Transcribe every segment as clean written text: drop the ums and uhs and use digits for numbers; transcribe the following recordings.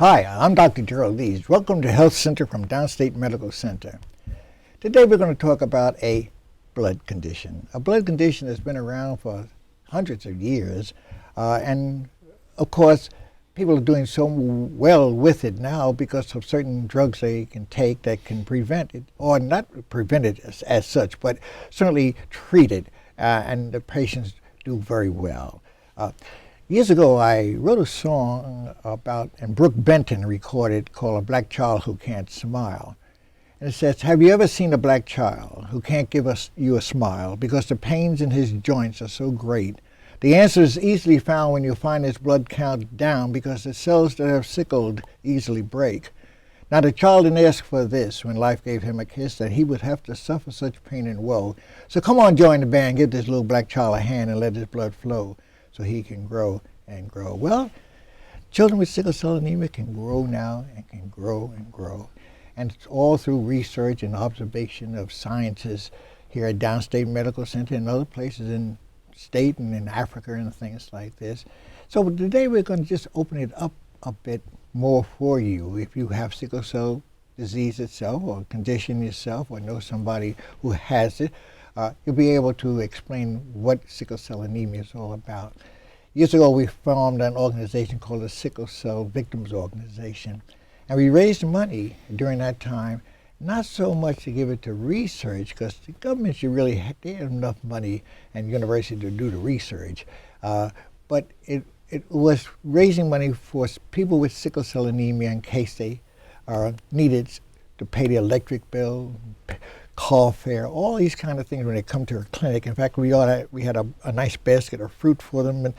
Hi, I'm Dr. Gerald Lees. Welcome to Health Center from Downstate Medical Center. Today we're going to talk about a blood condition. A blood condition that's been around for hundreds of years. And of course, people are doing so well with it now because of certain drugs they can take that can prevent it, or not prevent it as such, but certainly treat it. And the patients do very well. Years ago, I wrote a song about, and Brooke Benton recorded, called A Black Child Who Can't Smile. And it says, have you ever seen a black child who can't give you a smile because the pains in his joints are so great? The answer is easily found when you find his blood count down because the cells that have sickled easily break. Now the child didn't ask for this when life gave him a kiss, that he would have to suffer such pain and woe. So come on, join the band, give this little black child a hand and let his blood flow so he can grow and grow. Well, children with sickle cell anemia can grow now and can grow and grow. And it's all through research and observation of scientists here at Downstate Medical Center and other places in state and in Africa and things like this. So today we're going to just open it up a bit more for you. If you have sickle cell disease itself or condition yourself or know somebody who has it, you'll be able to explain what sickle cell anemia is all about. Years ago, we formed an organization called the Sickle Cell Victims Organization. And we raised money during that time, not so much to give it to research, because the government should really have enough money and university to do the research. But it was raising money for people with sickle cell anemia in case they needed to pay the electric bill, car fare, all these kind of things when they come to a clinic. In fact, we had a nice basket of fruit for them, and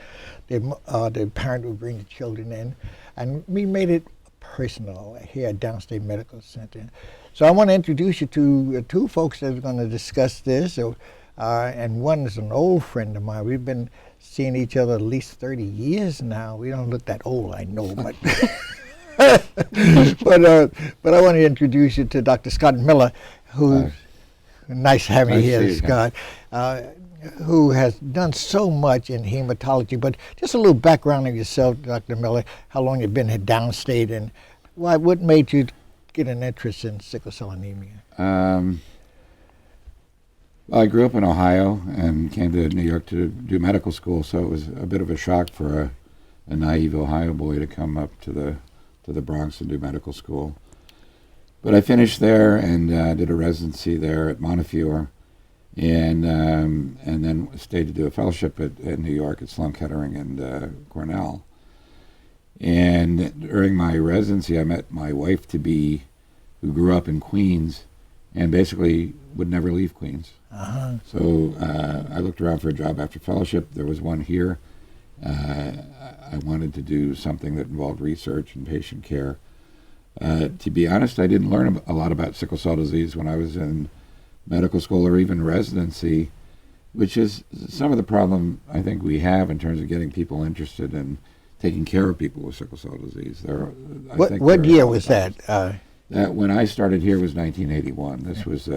the parent would bring the children in. And we made it personal here at Downstate Medical Center. So I want to introduce you to two folks that are going to discuss this. And one is an old friend of mine. We've been seeing each other at least 30 years now. We don't look that old, I know, but but I want to introduce you to Dr. Scott Miller, who's nice having you here, Scott, who has done so much in hematology. But just a little background of yourself, Dr. Miller, how long you've been at Downstate, and what made you get an interest in sickle cell anemia? Well, I grew up in Ohio and came to New York to do medical school, so it was a bit of a shock for a naive Ohio boy to come up to the Bronx and do medical school. But I finished there and did a residency there at Montefiore, and then stayed to do a fellowship at New York at Sloan Kettering and Cornell. And during my residency, I met my wife-to-be, who grew up in Queens, and basically would never leave Queens. Uh-huh. So I looked around for a job after fellowship. There was one here. I wanted to do something that involved research and patient care. To be honest, I didn't learn a lot about sickle cell disease when I was in medical school or even residency, which is some of the problem I think we have in terms of getting people interested in taking care of people with sickle cell disease. What year was that? That when I started here was 1981. This was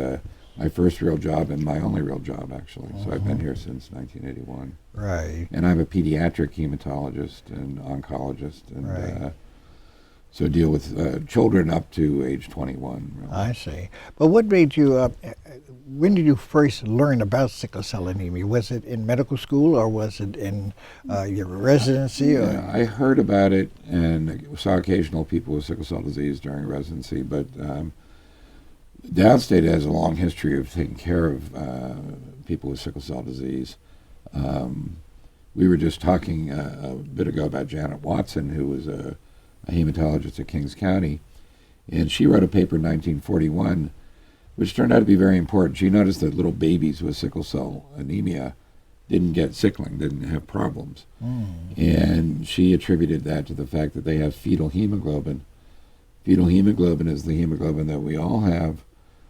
my first real job and my only real job, actually. So I've been here since 1981. Right. And I'm a pediatric hematologist and oncologist, and right. So deal with children up to age 21. Really. I see. But what made you, when did you first learn about sickle cell anemia? Was it in medical school or was it in your residency? Yeah, I heard about it and saw occasional people with sickle cell disease during residency, but Downstate has a long history of taking care of people with sickle cell disease. We were just talking a bit ago about Janet Watson, who was a hematologist at Kings County, and she wrote a paper in 1941 which turned out to be very important. She noticed that little babies with sickle cell anemia didn't get sickling, didn't have problems. And she attributed that to the fact that they have fetal hemoglobin. Fetal hemoglobin is the hemoglobin that we all have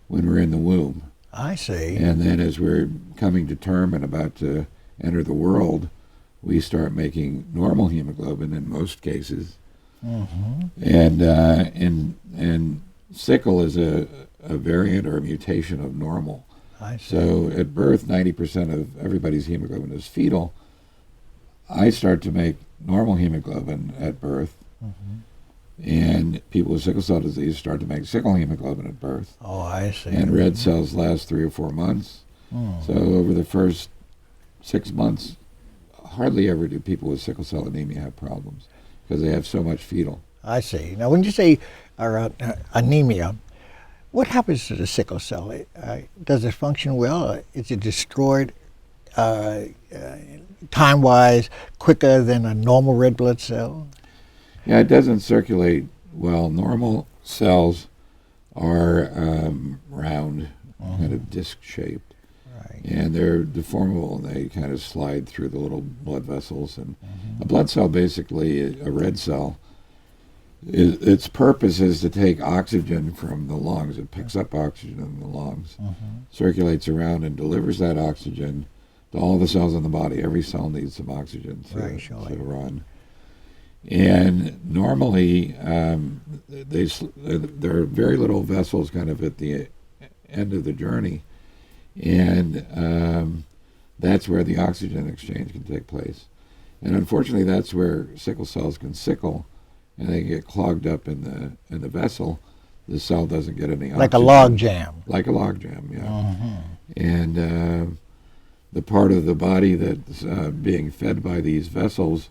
when we're in the womb. I see. And then as we're coming to term and about to enter the world, we start making normal hemoglobin in most cases. And sickle is a variant or a mutation of normal. I see. So at birth, 90% of everybody's hemoglobin is fetal. I start to make normal hemoglobin at birth, and people with sickle cell disease start to make sickle hemoglobin at birth. Oh, I see. And red cells last 3 or 4 months. So over the first 6 months, hardly ever do people with sickle cell anemia have problems because they have so much fetal. I see. Now, when you say anemia, what happens to the sickle cell? Does it function well? Is it destroyed time-wise quicker than a normal red blood cell? Yeah, it doesn't circulate well. Normal cells are round, kind of disc-shaped. Right. And they're deformable, and they kind of slide through the little blood vessels. And a blood cell, basically, a red cell, its purpose is to take oxygen from the lungs. It picks up oxygen in the lungs, circulates around, and delivers that oxygen to all the cells in the body. Every cell needs some oxygen to run. And normally, there are very little vessels kind of at the end of the journey, and that's where the oxygen exchange can take place. And unfortunately, that's where sickle cells can sickle, and they get clogged up in the vessel. The cell doesn't get any oxygen. Like a log jam. Like a log jam, yeah. And the part of the body that's being fed by these vessels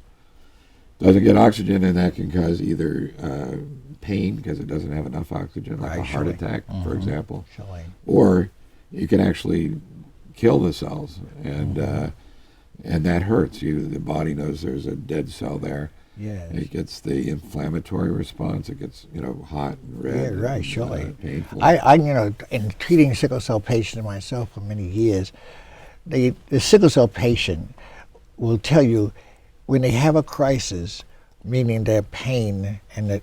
doesn't get oxygen, and that can cause either pain because it doesn't have enough oxygen, like a heart attack, for example, or you can actually kill the cells, and that hurts. The body knows there's a dead cell there. Yes. It gets the inflammatory response. It gets hot and red. Yeah, right, surely. Painful. I in treating sickle cell patients myself for many years, the sickle cell patient will tell you when they have a crisis, meaning their pain and the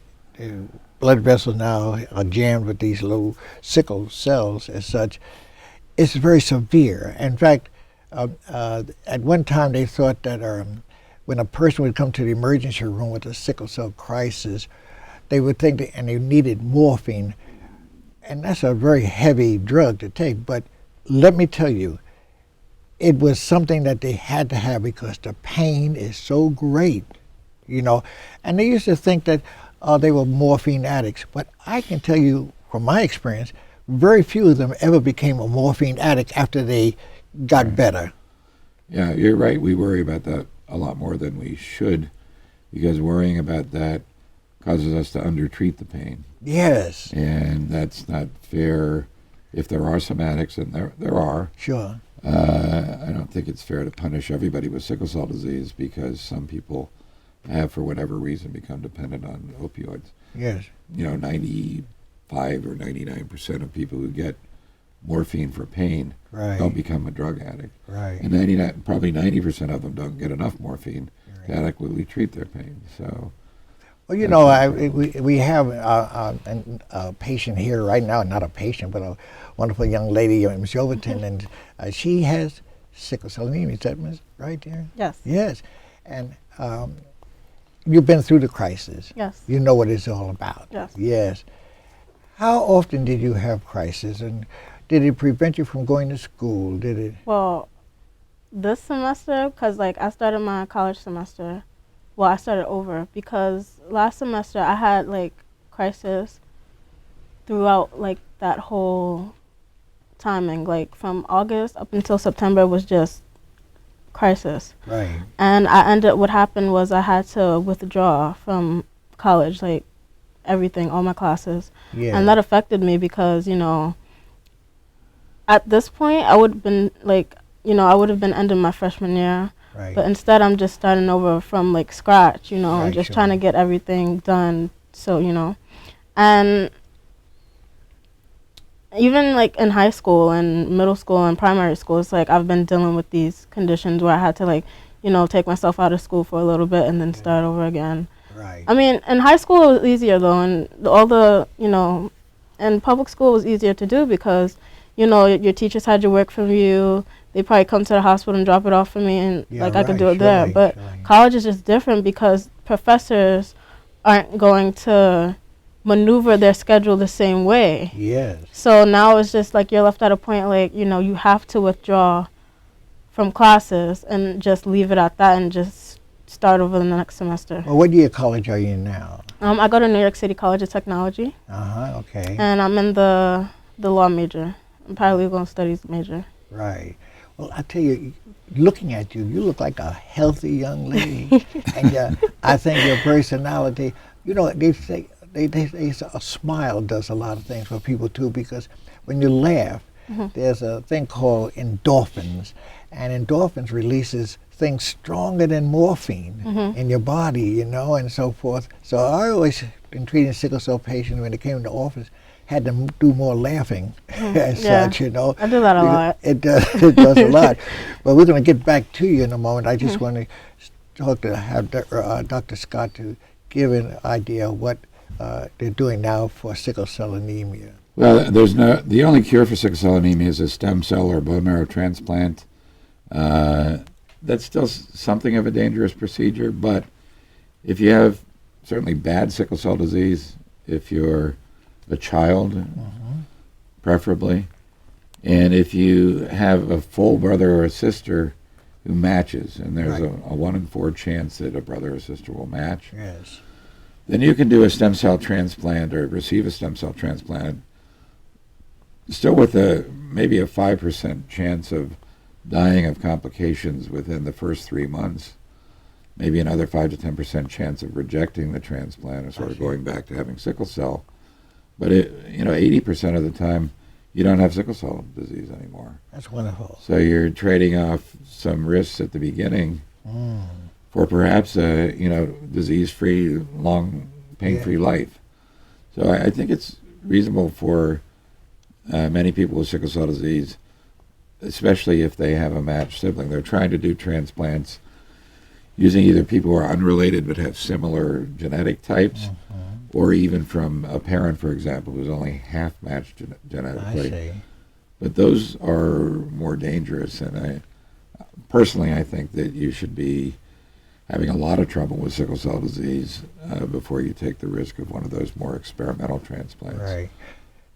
blood vessels now are jammed with these little sickle cells as such, it's very severe. In fact, at one time they thought that when a person would come to the emergency room with a sickle cell crisis, they would think and they needed morphine, and that's a very heavy drug to take. But let me tell you, it was something that they had to have because the pain is so great, And they used to think that they were morphine addicts. But I can tell you from my experience, very few of them ever became a morphine addict after they got better. Yeah, you're right. We worry about that a lot more than we should, because worrying about that causes us to undertreat the pain. Yes. And that's not fair. If there are some addicts, and there are. Sure. I don't think it's fair to punish everybody with sickle cell disease because some people have, for whatever reason, become dependent on opioids. Yes. 95 or 99% of people who get morphine for pain don't become a drug addict. Right. And probably 90% of them don't get enough morphine to adequately treat their pain. So. Well, we have a patient here right now, not a patient, but a wonderful young lady, Ms. Overton, and she has sickle cell anemia. Is that right there? Yes. Yes. And you've been through the crisis. Yes. You know what it's all about. Yes. Yes. How often did you have crisis, and did it prevent you from going to school? Did it? Well, this semester, because I started my college semester. Well, I started over because last semester I had crisis throughout that whole timing. From August up until September was just crisis. Right. And what happened was I had to withdraw from college, everything, all my classes. Yeah. And that affected me because, at this point I would have been I would have been ending my freshman year. Right. But instead, I'm just starting over from scratch, Right, and just sure. trying to get everything done. So, and even in high school and middle school and primary school, it's I've been dealing with these conditions where I had to take myself out of school for a little bit and then start over again. Right. I mean, in high school it was easier though, and all the and public school was easier to do because your teachers had your work from you. They probably come to the hospital and drop it off for me, and I could do it there. But college is just different because professors aren't going to maneuver their schedule the same way. Yes. So now it's just you're left at a point you have to withdraw from classes and just leave it at that and just start over the next semester. Well, what year of college are you in now? I go to New York City College of Technology, Okay. and I'm in the law major, paralegal studies major. Right. Well, I tell you, looking at you, you look like a healthy young lady. And I think your personality, you know, they say a smile does a lot of things for people too, because when you laugh, there's a thing called endorphins, and endorphins releases things stronger than morphine in your body, you know, and so forth. So I always, in treating sickle cell patients when they came into office, had them do more laughing as such, you know. I do that a lot. It does a lot. But we're going to get back to you in a moment. I just want to talk to have Dr. Scott to give an idea of what they're doing now for sickle cell anemia. Well, the only cure for sickle cell anemia is a stem cell or bone marrow transplant. That's still something of a dangerous procedure, but if you have certainly bad sickle cell disease, if you're a child, preferably, and if you have a full brother or a sister who matches, and there's a 1 in 4 chance that a brother or sister will match, Yes. then you can do a stem cell transplant or receive a stem cell transplant, still with maybe a 5% chance of dying of complications within the first 3 months, maybe another 5 to 10% chance of rejecting the transplant or sort of going back to having sickle cell. But 80% of the time, you don't have sickle cell disease anymore. That's wonderful. So you're trading off some risks at the beginning for perhaps a disease-free, long, pain-free life. So I think it's reasonable for many people with sickle cell disease, especially if they have a matched sibling. They're trying to do transplants using either people who are unrelated but have similar genetic types, or even from a parent, for example, who's only half matched genetically. I see. But those are more dangerous, and I think that you should be having a lot of trouble with sickle cell disease before you take the risk of one of those more experimental transplants. Right.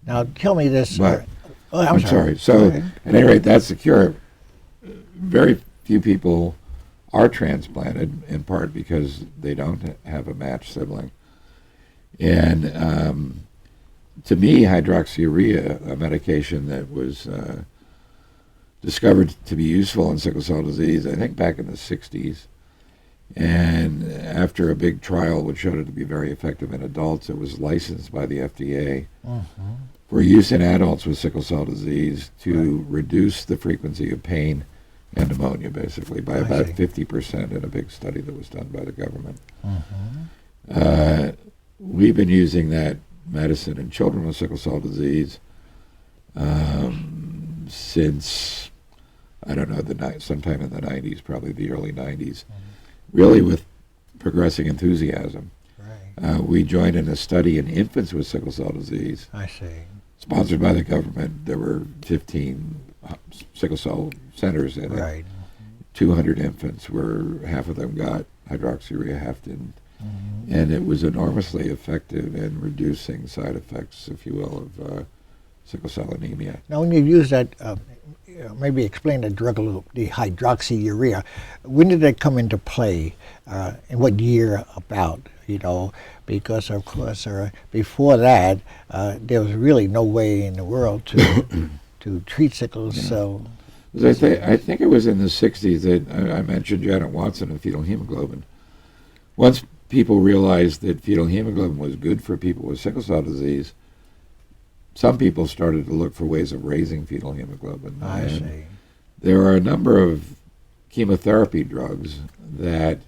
Now, tell me this. But, I'm sorry. So, at any rate, that's the cure. Very few people are transplanted, in part because they don't have a matched sibling. And to me, hydroxyurea, a medication that was discovered to be useful in sickle cell disease, I think back in the 60s, and after a big trial which showed it to be very effective in adults, it was licensed by the FDA for use in adults with sickle cell disease to reduce the frequency of pain and pneumonia, basically, by about 50% in a big study that was done by the government. We've been using that medicine in children with sickle cell disease since, I don't know, sometime in the 90s, probably the early 90s, really with progressing enthusiasm. We joined in a study in infants with sickle cell disease. I see. Sponsored by the government. There were 15 sickle cell centers in it. Right. 200 infants, where half of them got hydroxyurea, half didn't. And it was enormously effective in reducing side effects, if you will, of sickle cell anemia. Now, when you use that, maybe explain the drug a little, the hydroxyurea. When did that come into play? In what year about? Because of course, before that, there was really no way in the world to treat sickle cell. I think it was in the 60s that I mentioned Janet Watson and fetal hemoglobin. Once people realized that fetal hemoglobin was good for people with sickle cell disease, some people started to look for ways of raising fetal hemoglobin. I see. There are a number of chemotherapy drugs that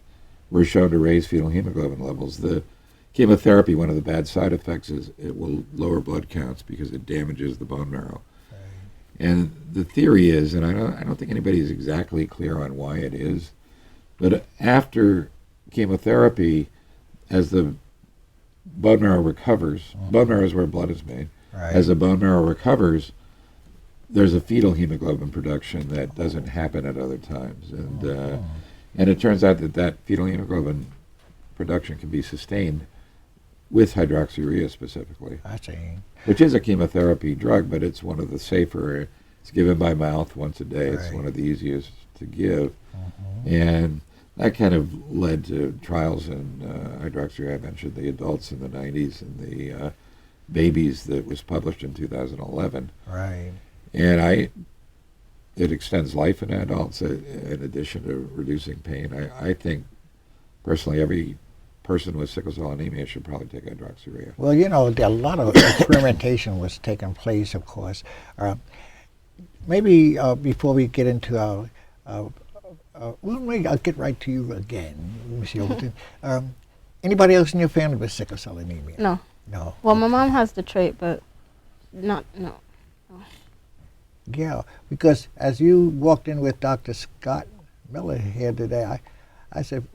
were shown to raise fetal hemoglobin levels. The chemotherapy, one of the bad side effects is it will lower blood counts because it damages the bone marrow. And the theory is, and I don't think anybody is exactly clear on why it is, but after chemotherapy, as the bone marrow recovers, bone marrow is where blood is made, as the bone marrow recovers, there's a fetal hemoglobin production that doesn't happen at other times. And it turns out that fetal hemoglobin production can be sustained with hydroxyurea specifically. I see. Which is a chemotherapy drug, but it's one of the safer. It's given by mouth once a day. It's one of the easiest to give. And that kind of led to trials in hydroxyurea. I mentioned the adults in the 90s and the babies that was published in 2011. Right. And it extends life in adults in addition to reducing pain. I think, personally, every person with sickle cell anemia should probably take hydroxyurea. Well, you know, a lot of experimentation was taking place, of course. Maybe before we get into our, well, maybe I'll get right to you again, Ms. Overton. Anybody else in your family with sickle cell anemia? No. No. Well, my mom has the trait, but no. Yeah, because as you walked in with Dr. Scott Miller here today, I said,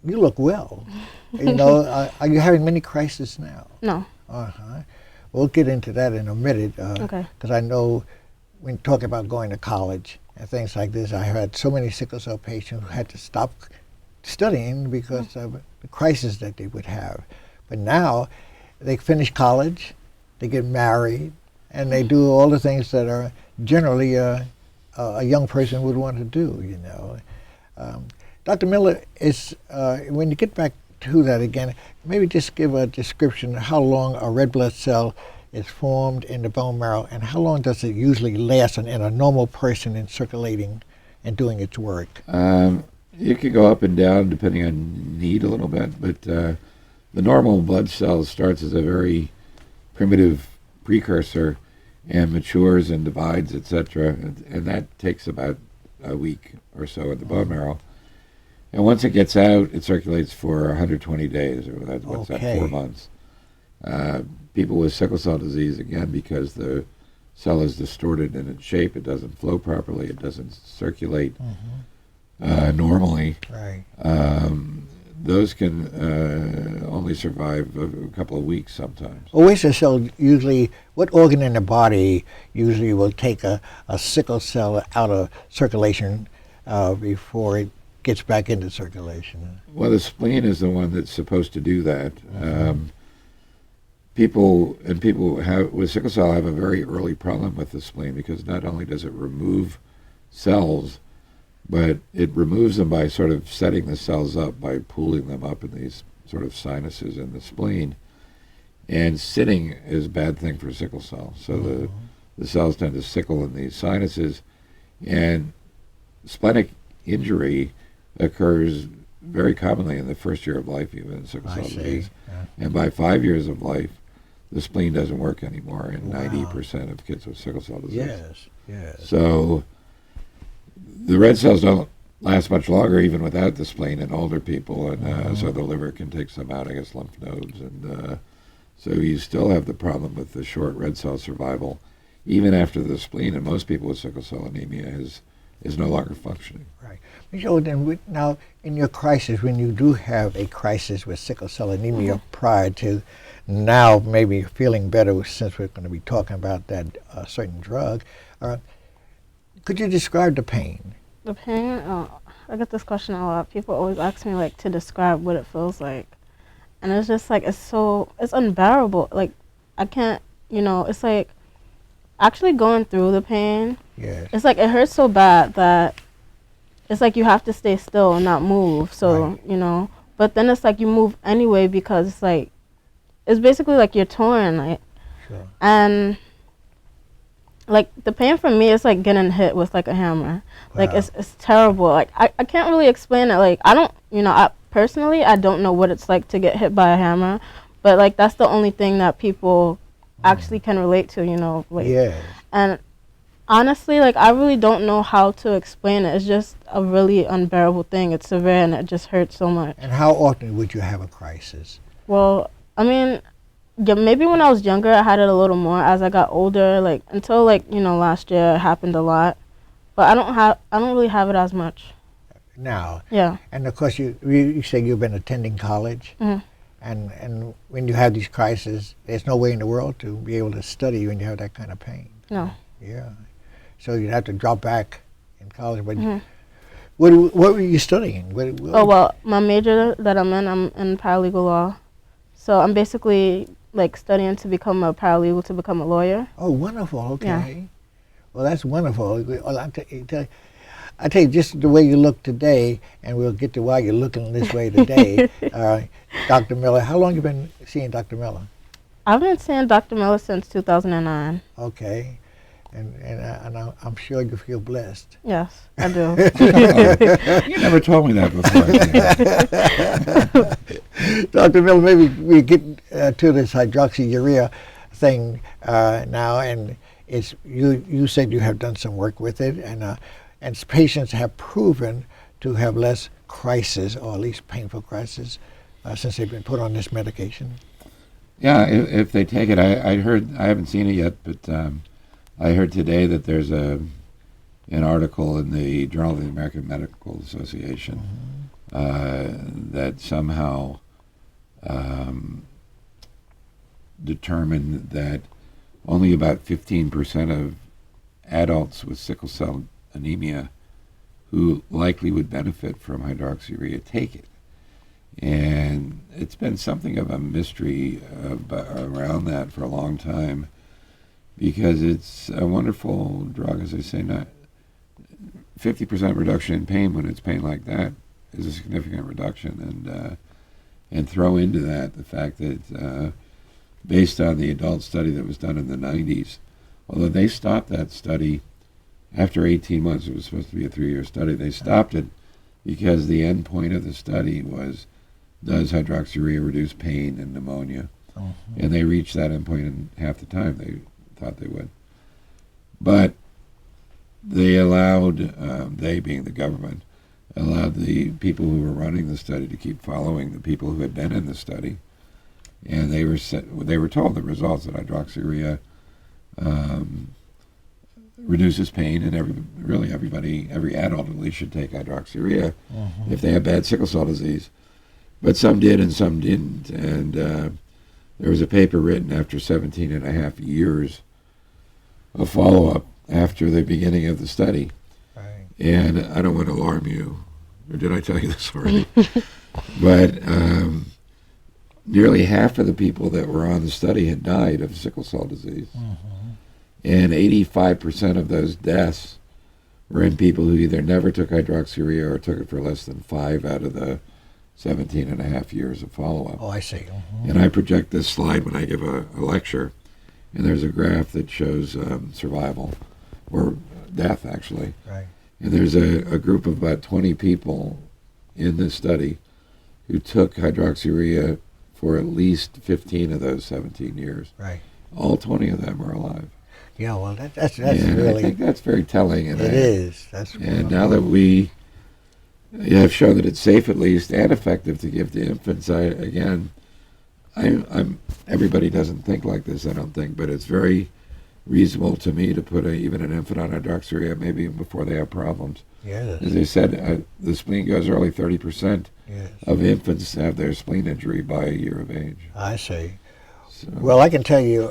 you look well. You know, are you having many crises now? No. Uh-huh. We'll get into that in a minute. Okay. Because I know when you talk about going to college and things like this, I had so many sickle cell patients who had to stop studying because of the crisis that they would have. But now they finish college, they get married, and they do all the things that are generally a young person would want to do, you know. Dr. Miller, when you get back to that again, maybe just give a description of how long a red blood cell is formed in the bone marrow and how long does it usually last in a normal person in circulating and doing its work? You could go up and down depending on need a little bit, but the normal blood cell starts as a very primitive precursor and matures and divides, etc., and that takes about a week or so in the bone marrow. And once it gets out, it circulates for 120 days, or what's that, 4 months. People with sickle cell disease, again, because the cell is distorted in its shape, it doesn't flow properly, it doesn't circulate normally. Right. Those can only survive a couple of weeks sometimes. Well, where's the cell usually, what organ in the body usually will take a sickle cell out of circulation before it gets back into circulation? Well, the spleen is the one that's supposed to do that. People with sickle cell have a very early problem with the spleen because not only does it remove cells, but it removes them by sort of setting the cells up, by pooling them up in these sort of sinuses in the spleen. And sitting is a bad thing for sickle cell. So the cells tend to sickle in these sinuses, and splenic injury occurs very commonly in the first year of life, even in sickle cell disease. Yeah. And by 5 years of life, the spleen doesn't work anymore in 90% of kids with sickle cell disease. Yes. So the red cells don't last much longer, even without the spleen, in older people, and so the liver can take some out, I guess, lymph nodes, and so you still have the problem with the short red cell survival, even after the spleen, and most people with sickle cell anemia is no longer functioning. Right. So then, now in your crisis, when you do have a crisis with sickle cell anemia prior to now maybe feeling better, since we're going to be talking about that certain drug, could you describe the pain? The pain? I get this question a lot. People always ask me like to describe what it feels like. And it's just like, it's unbearable. Like, I can't, it's like actually going through the pain. Yes. It's like it hurts so bad that it's like you have to stay still and not move. So, right. But then it's like you move anyway because it's like, it's basically like you're torn. Like, sure. And like the pain for me is like getting hit with like a hammer. Wow. Like it's terrible. Like I can't really explain it. Like I don't, personally, I don't know what it's like to get hit by a hammer, but like that's the only thing that people actually can relate to, like. Yes. And honestly, like I really don't know how to explain it. It's just a really unbearable thing. It's severe and it just hurts so much. And how often would you have a crisis? Well, I mean, yeah, maybe when I was younger, I had it a little more. As I got older, like until like last year, it happened a lot, but I don't really have it as much now. Yeah. And of course, you say you've been attending college, and when you have these crises, there's no way in the world to be able to study when you have that kind of pain. No. Yeah. So you'd have to drop back in college. But what were you studying? Well, my major that I'm in paralegal law. So I'm basically like studying to become a paralegal, to become a lawyer. Oh, wonderful. Okay. Yeah. Well, that's wonderful. Well, I tell you, just the way you look today, and we'll get to why you're looking this way today. Dr. Miller, how long you been seeing Dr. Miller? I've been seeing Dr. Miller since 2009. Okay, and I'm sure you feel blessed. Yes, I do. You never told me that before. Dr. Miller, maybe we get to this hydroxyurea thing now, and it's you said you have done some work with it, and patients have proven to have less crisis, or at least painful crisis, since they've been put on this medication. Yeah, if they take it, I heard, I haven't seen it yet, but I heard today that there's an article in the Journal of the American Medical Association that somehow determined that only about 15% of adults with sickle cell anemia who likely would benefit from hydroxyurea take it. And it's been something of a mystery around that for a long time, because it's a wonderful drug, as I say. Not 50% reduction in pain when it's pain like that is a significant reduction, and throw into that the fact that based on the adult study that was done in the 90s, although they stopped that study after 18 months, it was supposed to be a 3-year study, they stopped it because the end point of the study was, does hydroxyurea reduce pain and pneumonia? And they reached that endpoint in half the time they thought they would. But they allowed, they being the government, allowed the people who were running the study to keep following the people who had been in the study. And they were told the results that hydroxyurea reduces pain, and every adult at least should take hydroxyurea if they have bad sickle cell disease. But some did and some didn't. And there was a paper written after 17 and a half years of follow-up after the beginning of the study. Right. And I don't want to alarm you, or did I tell you this already? But nearly half of the people that were on the study had died of sickle cell disease. And 85% of those deaths were in people who either never took hydroxyurea or took it for less than 5 out of the 17 and a half years of follow-up. Oh, I see. And I project this slide when I give a lecture, and there's a graph that shows survival, or death, actually. Right. And there's a group of about 20 people in this study who took hydroxyurea for at least 15 of those 17 years. Right. All 20 of them are alive. Yeah, well, that's And really... I think that's very telling. And it is. And now that we have shown that it's safe, at least, and effective to give to infants, everybody doesn't think like this, I don't think, but it's very reasonable to me to put even an infant on hydroxyurea, maybe even before they have problems. Yes. As I said, the spleen goes early. 30% Yes. of infants have their spleen injury by a year of age. I see. So, Well, I can tell you,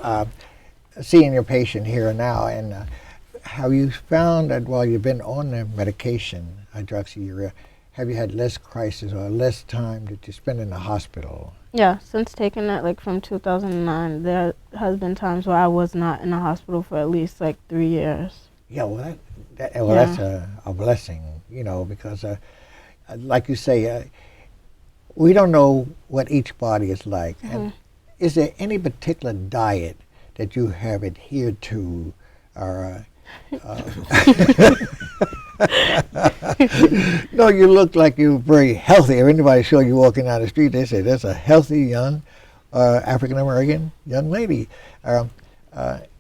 seeing your patient here and now, and have you found that while you've been on the medication, hydroxyurea, have you had less crisis or less time that you spend in the hospital? Yeah, since taking it like from 2009, there has been times where I was not in the hospital for at least like 3 years. Yeah, well, that's a blessing, because like you say, we don't know what each body is like. And is there any particular diet that you have adhered to, or no, you look like you're very healthy. If anybody saw you walking down the street, they say that's a healthy young African American young lady.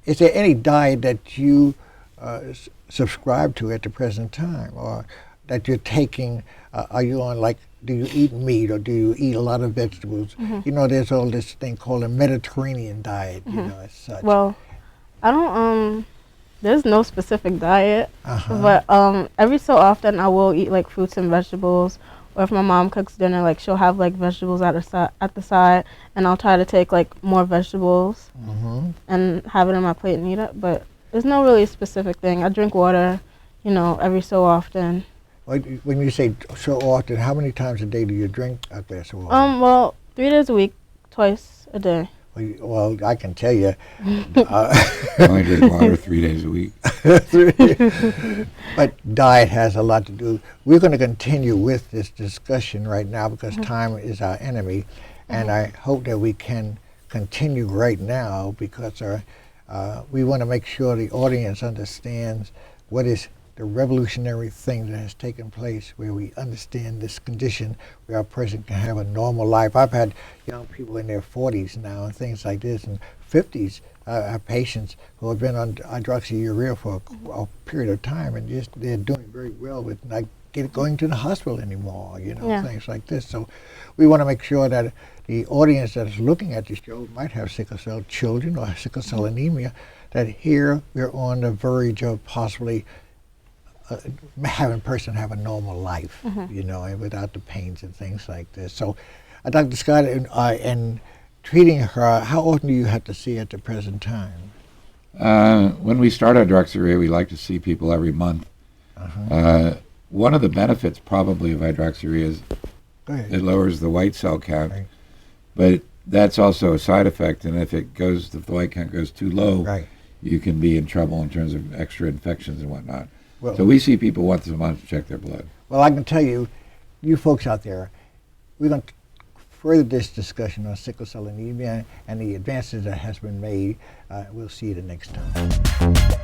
Is there any diet that you subscribe to at the present time, or that you're taking? Are you on, like, do you eat meat, or do you eat a lot of vegetables? There's all this thing called a Mediterranean diet, as such. Well, I don't, there's no specific diet, but every so often I will eat like fruits and vegetables, or if my mom cooks dinner, like she'll have like vegetables at the side, and I'll try to take like more vegetables and have it on my plate and eat it, but there's no really specific thing. I drink water, every so often. When you say so often, how many times a day do you drink a glass of water? Well, 3 days a week, twice a day. Well, I can tell you. I only drink water 3 days a week. But diet has a lot to do. We're going to continue with this discussion right now because time is our enemy, and I hope that we can continue right now because we want to make sure the audience understands what is the revolutionary thing that has taken place where we understand this condition where a person can have a normal life. I've had young people in their 40s now and things like this, and 50s. I have patients who have been on hydroxyurea for a period of time and just they're doing very well with not going to the hospital anymore, things like this. So we want to make sure that the audience that is looking at the show might have sickle cell children or sickle cell anemia, that here we're on the verge of possibly having a person have a normal life, and without the pains and things like this. So, Dr. Scott, and treating her, how often do you have to see at the present time? When we start hydroxyurea, we like to see people every month. One of the benefits probably of hydroxyurea is it lowers the white cell count, but that's also a side effect, and if the white count goes too low, you can be in trouble in terms of extra infections and whatnot. Well, so we see people once a month to check their blood. Well, I can tell you, you folks out there, we're going to further this discussion on sickle cell anemia and the advances that has been made. We'll see you the next time.